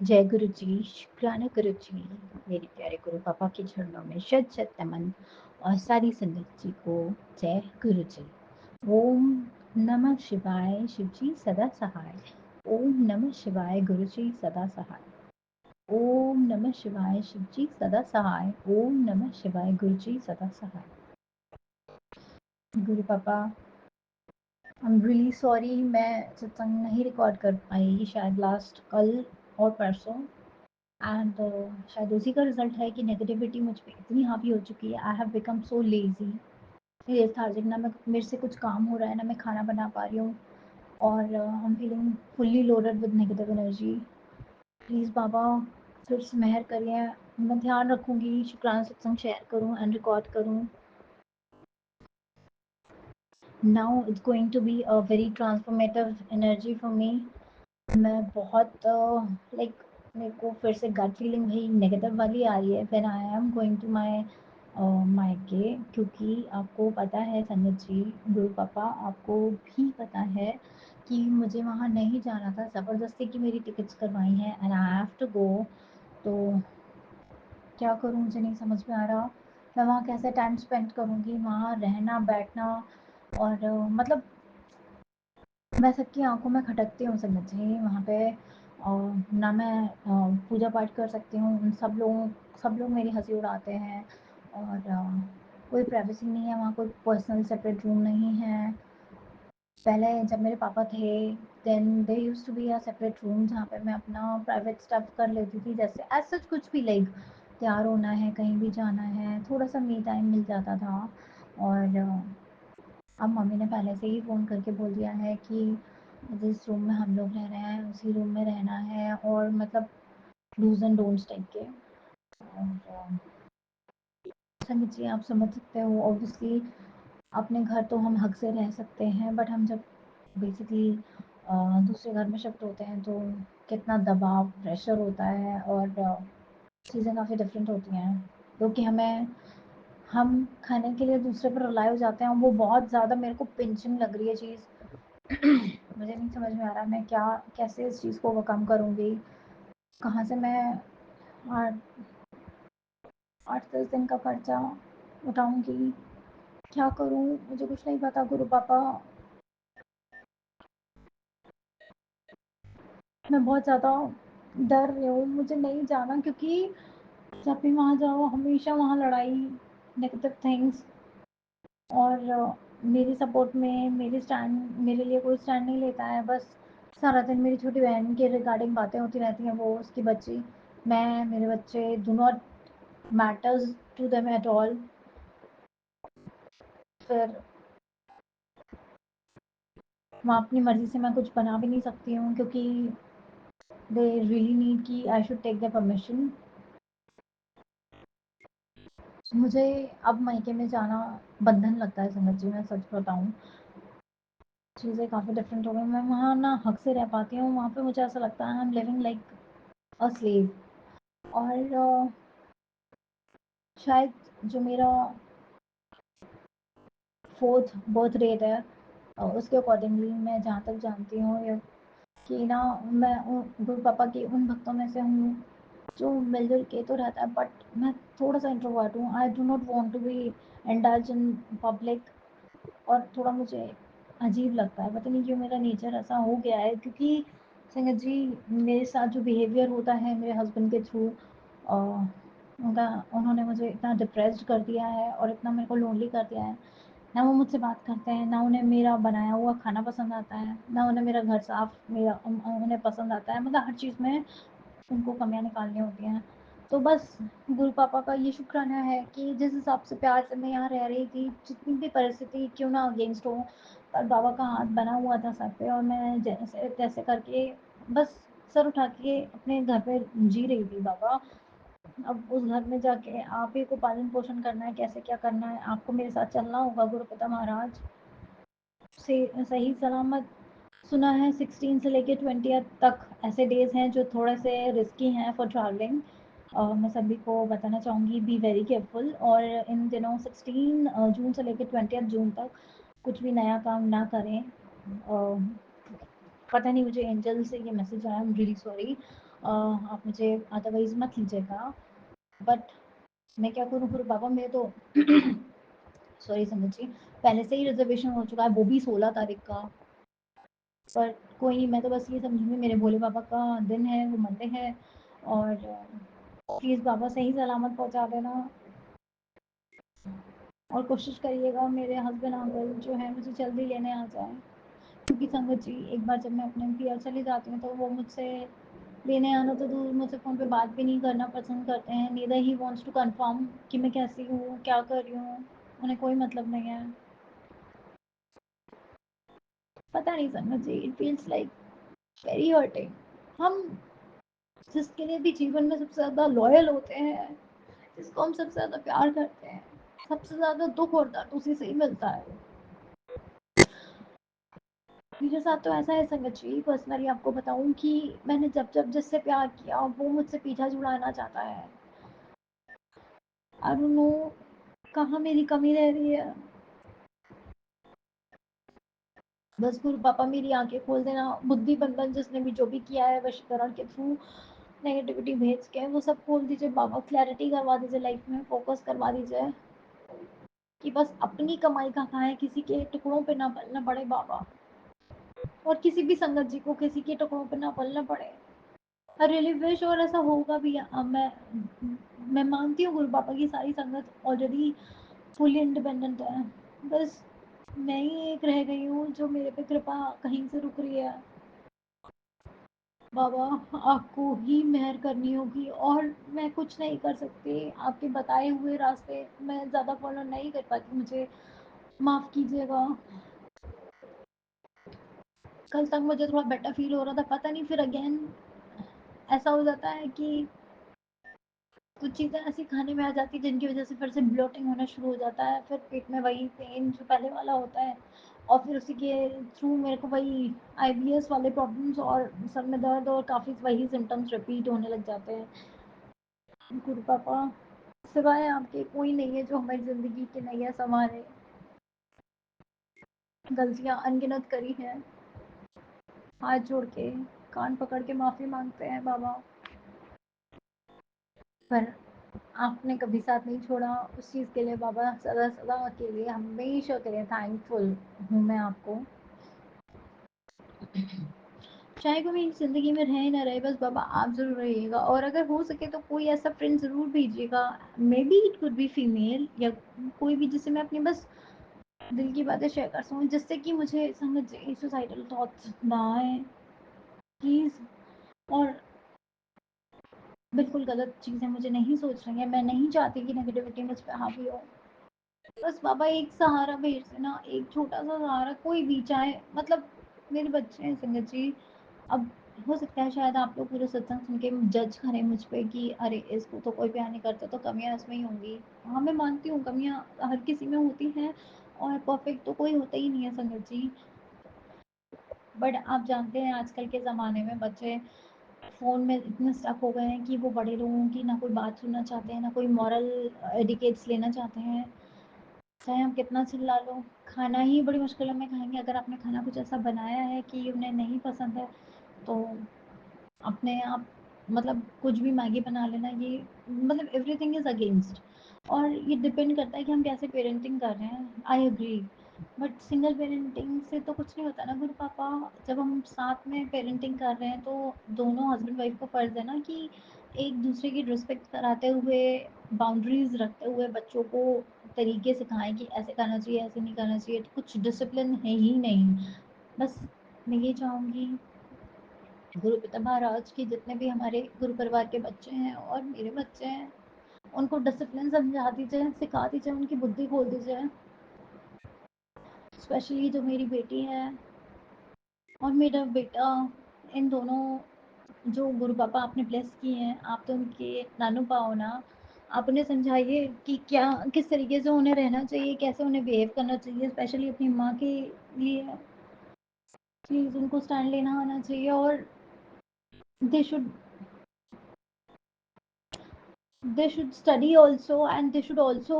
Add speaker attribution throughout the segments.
Speaker 1: जय गुरु जी, शुक्राना गुरु जी, मेरे प्यारे गुरु पापा के चरणों में शत शत नमन और सारी संगत जी को जय गुरु जी। ओम नमः शिवाय, शिव जी सदा सहाय। ओम नमः शिवाय, गुरु जी सदा सहाय। ओम नमः शिवाय, शिव जी सदा सहाय। ओम नमः शिवाय, गुरु जी सदा सहाय। गुरु पापा, आई एम रियली सॉरी, मैं सत्संग नहीं रिकॉर्ड कर पाई शायद लास्ट कल और परसों। एंड शायद उसी का रिजल्ट है कि नेगेटिविटी मुझ पे इतनी हावी हो चुकी है। I have become so lazy, lethargic, ना मैं मेरे से कुछ काम हो रहा है, ना मैं खाना बना पा रही हूँ, और I am feeling fully loaded with negative energy. Please बाबा फिर से मेहर करिए, मैं ध्यान रखूँगी, शुक्राना सत्संग शेयर करूँ एंड रिकॉर्ड करूँ। Now it's going to be a very transformative energy for me. मैं बहुत लाइक मेरे को फिर से गट फीलिंग वही नेगेटिव वाली आ रही है when I am going to my मायके, क्योंकि आपको पता है संगत जी, गुरु पापा आपको भी पता है कि मुझे वहाँ नहीं जाना था, ज़बरदस्ती की मेरी टिकट्स करवाई हैं and I have to go. तो क्या करूँ, मुझे नहीं समझ में आ रहा। मैं वहाँ कैसे टाइम स्पेंड करूँगी, वहाँ रहना बैठना, और मतलब मैं सबकी आंखों में खटकती हूँ संगत जी वहाँ पे। ना मैं पूजा पाठ कर सकती हूँ, उन सब लोग मेरी हंसी उड़ाते हैं, और कोई प्राइवेसी नहीं है वहाँ, कोई पर्सनल सेपरेट रूम नहीं है। पहले जब मेरे पापा थे then they used to be a separate room जहाँ पे मैं अपना प्राइवेट स्टफ कर लेती थी, जैसे एज सच कुछ भी, लाइक तैयार होना है, कहीं भी जाना है, थोड़ा सा मी टाइम मिल जाता था। और अब मम्मी ने पहले से ही फ़ोन करके बोल दिया है कि जिस रूम में हम लोग रह रहे हैं उसी रूम में रहना है, और मतलब डूज़ एंड डोंट्स टाइप के। और संगत जी आप समझ सकते हो, ऑब्वियसली अपने घर तो हम हक से रह सकते हैं, बट हम जब बेसिकली दूसरे घर में शिफ्ट होते हैं तो कितना दबाव प्रेशर होता है, और चीज़ें काफ़ी डिफरेंट होती हैं, क्योंकि हम खाने के लिए दूसरे पर रिलाई हो जाते हैं। वो बहुत ज़्यादा मेरे को पिंचिंग लग रही है चीज़। मुझे नहीं समझ में आ रहा मैं क्या कैसे इस चीज़ को ओवरकम करूँगी, कहाँ से मैं 8-10 दिन का खर्चा उठाऊँगी, क्या करूँ, मुझे कुछ नहीं पता गुरु पापा। मैं बहुत ज़्यादा डर रही हूँ, मुझे नहीं जाना, क्योंकि जब भी वहाँ जाओ हमेशा वहाँ लड़ाई, नेगेटिव थिंग्स, और मेरी सपोर्ट में मेरे लिए कोई स्टैंड नहीं लेता है। बस सारा दिन मेरी छोटी बहन के रिगार्डिंग बातें होती रहती हैं, वो उसकी बच्ची, मैं, मेरे बच्चे do not matters to them at all. फिर वहाँ अपनी मर्ज़ी से मैं कुछ बना भी नहीं सकती हूँ, क्योंकि दे रियली नीड कि I should take the permission. मुझे अब मायके में जाना बंधन लगता है संगत जी, मैं सच बताऊँ। चीज़ें काफ़ी डिफरेंट हो गई, मैं वहाँ ना हक से रह पाती हूँ, वहाँ पे मुझे ऐसा लगता है I am living like a slave. और शायद जो मेरा फोर्थ बर्थ रेट है, उसके अकॉर्डिंगली मैं जहाँ तक जानती हूँ कि ना, मैं गुरु पापा के उन भक्तों में से हूँ जो मिलजुल के तो रहता है, बट मैं थोड़ा सा इंट्रोवर्ट हूँ। I do not want to be indulge in public, और थोड़ा मुझे अजीब लगता है, पता नहीं क्यों मेरा नेचर ऐसा हो गया है। क्योंकि संगत जी मेरे साथ जो बिहेवियर होता है मेरे हस्बैंड के थ्रू, उनका उन्होंने मुझे इतना डिप्रेस्ड कर दिया है और इतना मेरे को लोनली कर दिया है। ना वो मुझसे बात करते हैं, ना उन्हें मेरा बनाया हुआ खाना पसंद आता है, ना उन्हें मेरा घर साफ मेरा उन्हें पसंद आता है, मतलब हर चीज़ में उनको कमियाँ निकालनी होती हैं। तो बस गुरु पापा का ये शुक्राना है कि जिस हिसाब से प्यार से मैं यहाँ रह रही थी, जितनी भी परिस्थिति क्यों ना अगेंस्ट हो, पर बाबा का हाथ बना हुआ था सर पे, और मैं जैसे तैसे करके बस सर उठा के अपने घर पे जी रही थी बाबा। अब उस घर में जाके आप ही को पालन पोषण करना है, कैसे क्या करना है, आपको मेरे साथ चलना होगा गुरुपिता महाराज से सही सलामत। सुना है 16 से लेके 20 तक ऐसे डेज हैं जो थोड़े से रिस्की हैं फॉर ट्रैवलिंग। मैं सभी को बताना चाहूँगी बी वेरी केयरफुल, और इन दिनों 16 जून से लेके 20 जून तक कुछ भी नया काम ना करें। पता नहीं मुझे एंजल से ये मैसेज आया, आई एम रियली सॉरी, आप मुझे अदरवाइज मत लीजिएगा, बट मैं क्या करूँ फिर बाबा, मैं तो सॉरी संगत जी, पहले से ही रिजर्वेशन हो चुका है, वो भी 16 तारीख का। पर कोई नहीं, मैं तो बस ये समझूंगी मेरे भोले बाबा का दिन है, वो मंडे है, और प्लीज़ बाबा सही सलामत पहुंचा देना, और कोशिश करिएगा मेरे हस्बैंड अंकल जो है मुझे जल्दी लेने आ जाए, क्योंकि संगत जी एक बार जब मैं अपने पियर चली जाती हूँ तो वो मुझसे लेने आना तो दूर, मुझसे फ़ोन पे बात भी नहीं करना पसंद करते हैं, neither he wants to confirm कि मैं कैसी हूँ, क्या कर रही हूँ, उन्हें कोई मतलब नहीं है। पता नहीं संगत जी, it feels like very hurting. हम जिसके लिए भी जीवन में सबसे ज़्यादा लॉयल होते हैं, जिसको हम सबसे ज़्यादा प्यार करते हैं, सबसे ज़्यादा दुख और दर्द उसी से ही मिलता है। मेरे साथ तो ऐसा है संगत जी, पर्सनली आपको बताऊं कि मैंने जब जब जिससे प्यार किया वो मुझसे पीछा छुड़ाना चाहता है। आई डोंट नो कहाँ मेरी कमी रह रही है। बस गुरु पापा मेरी आंखें खोल देना, बुद्धि बंधन जिसने भी जो भी किया है वशीकरण के थ्रू नेगेटिविटी भेज के वो सब खोल दीजिए बाबा, क्लैरिटी करवा दीजिए लाइफ में, फोकस करवा दीजिए कि बस अपनी कमाई का खाएं, किसी के टुकड़ों पे ना पलना पड़े बाबा, और किसी भी संगत जी को किसी के टुकड़ों पे ना पलना पड़े। आई रियली विश, और ऐसा होगा भी। मैं मानती हूँ गुरु पापा की सारी संगत ऑलरेडी फुली इंडिपेंडेंट है, बस मैं ही एक रह गई हूँ जो मेरे पे कृपा कहीं से रुक रही है। बाबा आपको ही मेहर करनी होगी, और मैं कुछ नहीं कर सकती, आपके बताए हुए रास्ते मैं ज़्यादा फॉलो नहीं कर पाती, मुझे माफ़ कीजिएगा। कल तक मुझे थोड़ा बेटर फील हो रहा था, पता नहीं फिर अगेन ऐसा हो जाता है कि कुछ चीज़ें ऐसी खाने में आ जाती है जिनकी वजह से फिर से ब्लोटिंग होना शुरू हो जाता है, फिर पेट में वही पेन जो पहले वाला होता है, और फिर उसी के थ्रू मेरे को वही आईबीएस वाले प्रॉब्लम्स और सर में दर्द और काफ़ी वही सिम्टम्स रिपीट होने लग जाते हैं। गुरु पापा सिवाय आपके कोई नहीं है जो हमारी ज़िंदगी की नैया संवारे। गलतियाँ अनगिनत करी हैं, हाथ जोड़ के कान पकड़ के माफ़ी मांगते हैं बाबा, पर आपने कभी साथ नहीं छोड़ा, उस चीज़ के लिए बाबा सदा सदा के लिए हमेशा के लिए थैंकफुल हूँ मैं आपको। चाहे कोई मेरी ज़िंदगी में रहे ना रहे, बस बाबा आप ज़रूर रहिएगा, और अगर हो सके तो कोई ऐसा फ्रेंड ज़रूर भेजिएगा, may be it could be female या कोई भी, जिससे मैं अपनी बस दिल की बातें शेयर कर सकूँ, जिससे कि मुझे समझ सुसाइडल थॉट्स ना आए प्लीज़। और बिल्कुल गलत चीज़ें मुझे नहीं सोच रही हैं, मैं नहीं चाहती कि नेगेटिविटी मुझ पे हावी हो। बस बाबा एक सहारा भेज देना, एक छोटा सा सहारा, कोई भी, चाहे मतलब मेरे बच्चे हैं संगत जी। अब हो सकता है शायद आप लोग पूरे सत्संग सुन के जज करें मुझ पे कि अरे इसको तो कोई प्यार नहीं करता, तो कमियां इसमें ही होंगी। हाँ मैं मानती हूँ कमियां हर किसी में होती हैं, और परफेक्ट तो कोई होता ही नहीं है संगत जी, बट आप जानते हैं आजकल के ज़माने में बच्चे फ़ोन में इतने स्टक हो गए हैं कि वो बड़े लोगों की ना कोई बात सुनना चाहते हैं, ना कोई मॉरल एडिकेट्स लेना चाहते हैं, चाहे हम कितना चिल्ला लो। खाना ही बड़ी मुश्किलों में खाएंगे, अगर आपने खाना कुछ ऐसा बनाया है कि उन्हें नहीं पसंद है, तो अपने आप मतलब कुछ भी मैगी बना लेना, ये मतलब एवरीथिंग इज़ अगेंस्ट, और ये डिपेंड करता है कि हम कैसे पेरेंटिंग कर रहे हैं। I agree, but single parenting से तो कुछ नहीं होता ना गुरु पापा, जब हम साथ में पेरेंटिंग कर रहे हैं तो दोनों हस्बैंड वाइफ को फ़र्ज़ है ना कि एक दूसरे की रिस्पेक्ट कराते हुए, बाउंड्रीज रखते हुए बच्चों को तरीके सिखाएं कि ऐसे करना चाहिए, ऐसे नहीं करना चाहिए, कुछ डिसिप्लिन है ही नहीं। बस मैं ये चाहूँगी गुरु पिता महाराज के जितने भी हमारे गुरु परिवार के बच्चे हैं और मेरे बच्चे हैं, उनको डिसिप्लिन समझा दीजिए, सिखा दीजिए, उनकी बुद्धि खोल दीजिए, स्पेशली जो मेरी बेटी है और मेरा बेटा, इन दोनों जो गुरु पापा आपने ब्लेस किए हैं, आप तो उनके नानू पाओ ना, आप उन्हें समझाइए कि क्या किस तरीके से उन्हें रहना चाहिए, कैसे उन्हें बिहेव करना चाहिए, स्पेशली अपनी माँ के लिए प्लीज़ उनको स्टैंड लेना आना चाहिए, और they should they should study also, and they should also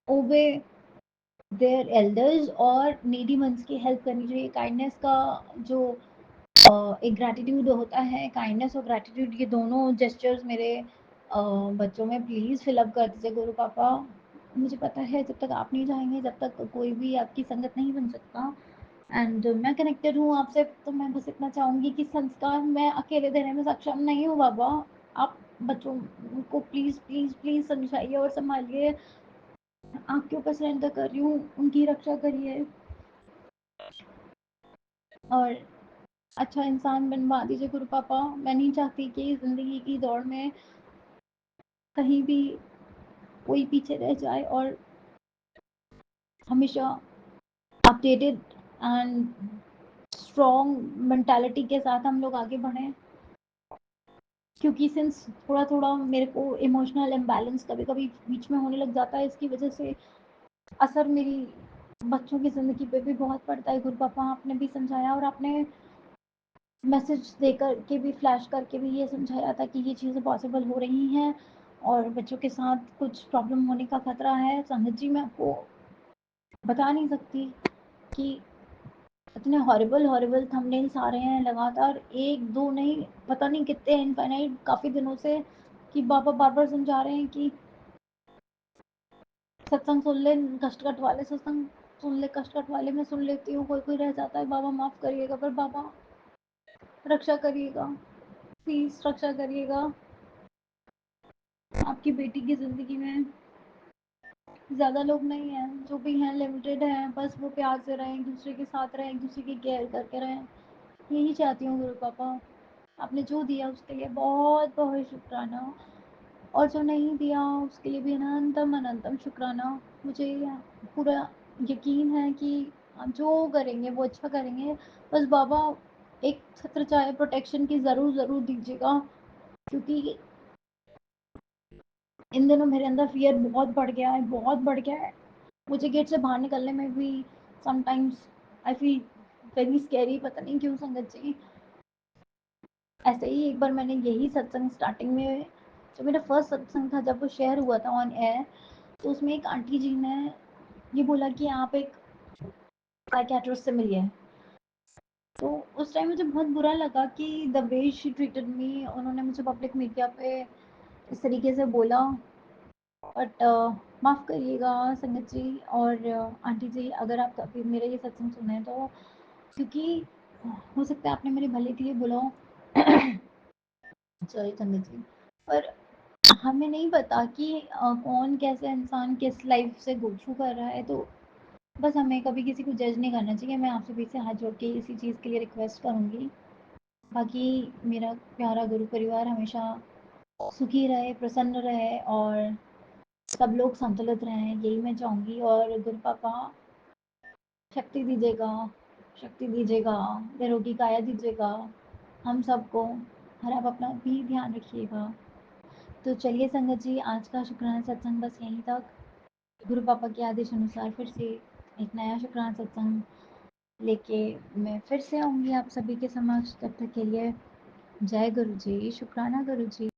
Speaker 1: obey their elders और नीडी वंस की हेल्प करनी चाहिए। काइंडनेस का जो एक ग्रैटिट्यूड होता है, काइंडनेस और ग्रैटिट्यूड ये दोनों जेस्चर्स मेरे बच्चों में प्लीज़ फिलअप कर दीजिए गुरु पापा। मुझे पता है जब तक आप नहीं जाएंगे, जब तक कोई भी आपकी संगत नहीं बन सकता। एंड मैं कनेक्टेड हूँ आपसे, तो मैं बस इतना चाहूँगी कि संस्कार मैं अकेले देने में सक्षम नहीं हूँ बाबा। आप बच्चों को प्लीज़ प्लीज़ प्लीज़ समझाइए और संभालिए। आपके ऊपर सरेंडर कर रही हूँ, उनकी रक्षा करिए और अच्छा इंसान बनवा दीजिए गुरु पापा। मैं नहीं चाहती कि ज़िंदगी की दौड़ में कहीं भी कोई पीछे रह जाए और हमेशा अपडेटेड एंड स्ट्रॉन्ग मेंटालिटी के साथ हम लोग आगे बढ़ें। क्योंकि सिंस थोड़ा थोड़ा मेरे को इमोशनल इम्बैलेंस कभी कभी बीच में होने लग जाता है, इसकी वजह से असर मेरी बच्चों की ज़िंदगी पे भी बहुत पड़ता है। गुरु पापा आपने भी समझाया और आपने मैसेज देकर के भी, फ्लैश करके भी ये समझाया था कि ये चीज़ें पॉसिबल हो रही हैं और बच्चों के साथ कुछ प्रॉब्लम होने का खतरा है। संगत जी मैं आपको बता नहीं सकती कि इतने हॉरिबल हॉरिबल थंबनेल्स आ रहे हैं लगातार, एक दो नहीं, पता नहीं कितने इनफाइनाइट काफ़ी दिनों से, कि बाबा बार बार समझा रहे हैं कि सत्संग सुन ले, कष्ट कट वाले सत्संग सुन ले, कष्ट कट वाले मैं सुन लेती हूँ, कोई कोई रह जाता है, बाबा माफ़ करिएगा, पर बाबा रक्षा करिएगा, प्लीज़ रक्षा करिएगा। आपकी बेटी की ज़िंदगी में ज़्यादा लोग नहीं हैं, जो भी हैं लिमिटेड हैं, बस वो प्यार से रहें, एक दूसरे के साथ रहें, एक दूसरे की केयर करके रहें। यही चाहती हूँ गुरु पापा। आपने जो दिया उसके लिए बहुत बहुत शुक्राना, और जो नहीं दिया उसके लिए भी अनंतम अनंतम शुक्राना। मुझे पूरा यकीन है कि आप जो करेंगे वो अच्छा करेंगे। बस बाबा एक छत्र छाया प्रोटेक्शन की ज़रूर ज़रूर दीजिएगा, क्योंकि इन दिनों मेरे अंदर फियर बहुत बढ़ गया है, बहुत बढ़ गया है। मुझे गेट से बाहर निकलने में भी sometimes I feel very scary, पता नहीं क्यों संगत जी। ऐसे ही एक बार मैंने यही सत्संग स्टार्टिंग में, जो मेरा फर्स्ट सत्संग था जब वो शेयर हुआ था ऑन एयर, तो उसमें एक आंटी जी ने ये बोला कि आप एक साइकियाट्रिस्ट से मिलिए। तो उस टाइम मुझे बहुत बुरा लगा कि the way she treated me, उन्होंने मुझे पब्लिक मीडिया पे इस तरीके से बोला। बट माफ़ करिएगा संगत जी और आंटी जी, अगर आप कभी मेरा ये सत्संग सुने तो, क्योंकि हो सकता है आपने मेरे भले के लिए बोला हो। सॉरी संगत जी, पर हमें नहीं पता कि कौन कैसे इंसान किस लाइफ से गो थ्रू कर रहा है। तो बस हमें कभी किसी को जज नहीं करना चाहिए। मैं आपसे फिर से हाथ जोड़ के इसी चीज़ के लिए रिक्वेस्ट करूँगी। बाकी मेरा प्यारा गुरु परिवार हमेशा सुखी रहे, प्रसन्न रहे और सब लोग संतुलित रहें, यही मैं चाहूँगी। और गुरु पापा शक्ति दीजिएगा, शक्ति दीजिएगा, निरोगी काया दीजिएगा हम सबको, और आप अपना भी ध्यान रखिएगा। तो चलिए संगत जी, आज का शुक्राना सत्संग बस यहीं तक। गुरु पापा के आदेश अनुसार फिर से एक नया शुक्राना सत्संग लेके मैं फिर से आऊँगी आप सभी के समक्ष। तब तक के लिए जय गुरु जी, शुक्राना गुरु जी।